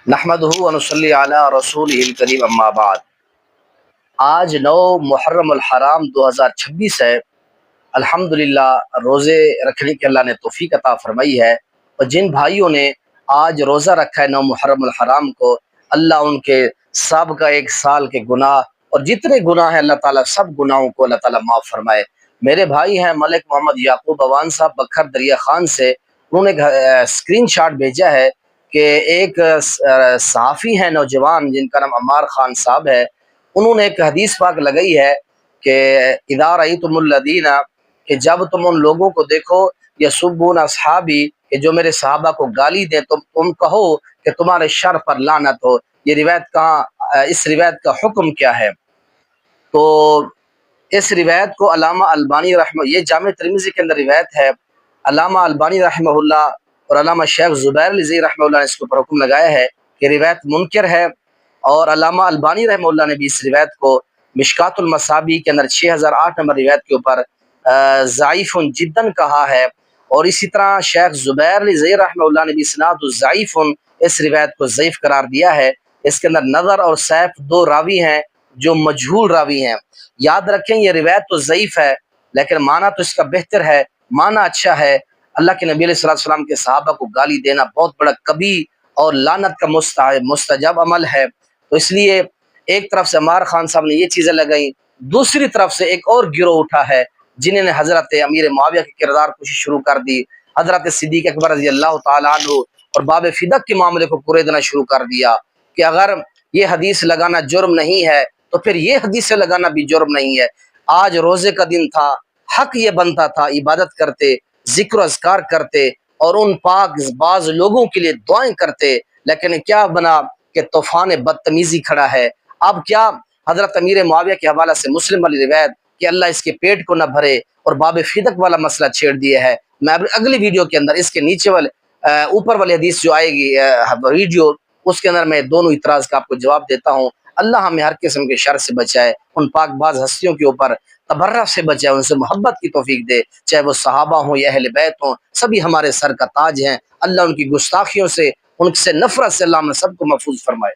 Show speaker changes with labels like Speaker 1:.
Speaker 1: نحمدہ ونصلی علی رسولہ الکریم اما بعد۔ آج 9 محرم الحرام 2026 ہے۔ الحمدللہ روزے رکھنے کی اللہ نے توفیق عطا فرمائی ہے، اور جن بھائیوں نے آج روزہ رکھا ہے 9 محرم الحرام کو، اللہ ان کے سابقہ 1 سال کے گناہ اور جتنے گناہ ہیں اللہ تعالیٰ سب گناہوں کو اللہ تعالیٰ معاف فرمائے۔ میرے بھائی ہیں ملک محمد یعقوب اوان صاحب بکھر دریا خان سے، انہوں نے اسکرین شاٹ بھیجا ہے کہ ایک صحافی ہیں نوجوان جن کا نام عمار خان صاحب ہے، انہوں نے ایک حدیث پاک لگائی ہے کہ اذا رأیتم الذین، کہ جب تم ان لوگوں کو دیکھو یسبون اصحابی، کہ جو میرے صحابہ کو گالی دیں، تم کہو کہ تمہارے شر پر لعنت ہو۔ یہ روایت کہاں، اس روایت کا حکم کیا ہے؟ تو اس روایت کو علامہ البانی رحمہ، یہ جامع ترمذی کے اندر روایت ہے، علامہ البانی رحمہ اللہ اور علامہ شیخ زبیر علی رحمہ اللہ نے اس کے اوپر حکم لگایا ہے کہ روایت منکر ہے، اور علامہ البانی رحمہ اللہ نے بھی اس روایت کو مشکات المصابیح کے اندر 6008 نمبر روایت کے اوپر ضعیف جداً کہا ہے، اور اسی طرح شیخ زبیر علی رحمہ اللہ نے بھی اسناد ضعیف اس روایت کو ضعیف قرار دیا ہے۔ اس کے اندر نظر اور سیف دو راوی ہیں جو مجہول راوی ہیں۔ یاد رکھیں یہ روایت تو ضعیف ہے لیکن معنی تو اس کا بہتر ہے، معنی اچھا ہے۔ اللہ کے نبی علیہ السلام کے صحابہ کو گالی دینا بہت بڑا کبھی اور لعنت کا مستجاب عمل ہے، تو اس لیے ایک طرف سے عمار خان صاحب نے یہ چیزیں لگائیں، دوسری طرف سے ایک اور گروہ اٹھا ہے جنہوں نے حضرت امیر معاویہ کے کردار کو شروع کر دی، حضرت صدیق اکبر رضی اللہ تعالیٰ عنہ اور باب فدق کے معاملے کو کوریدنا شروع کر دیا کہ اگر یہ حدیث لگانا جرم نہیں ہے تو پھر یہ حدیث لگانا بھی جرم نہیں ہے۔ آج روزے کا دن تھا، حق یہ بنتا تھا عبادت کرتے، ذکر و اذکار کرتے اور ان پاک بعض لوگوں کے لیے دعائیں کرتے، لیکن کیا بنا کہ طوفان بدتمیزی کھڑا ہے۔ اب کیا حضرت امیر معاویہ کے حوالہ سے مسلم والی روایت کہ اللہ اس کے پیٹ کو نہ بھرے اور باب فدق والا مسئلہ چھیڑ دیا ہے۔ میں اگلی ویڈیو کے اندر اس کے نیچے والے اوپر والی حدیث جو آئے گی ویڈیو، اس کے اندر میں دونوں اعتراض کا آپ کو جواب دیتا ہوں۔ اللہ ہمیں ہر قسم کے شر سے بچائے، ان پاک باز ہستیوں کے اوپر تبرہ سے بچائے، ان سے محبت کی توفیق دے، چاہے وہ صحابہ ہوں یا اہل بیت ہوں، سبھی ہمارے سر کا تاج ہیں۔ اللہ ان کی گستاخیوں سے، ان سے نفرت سے اللہ ہم سب کو محفوظ فرمائے۔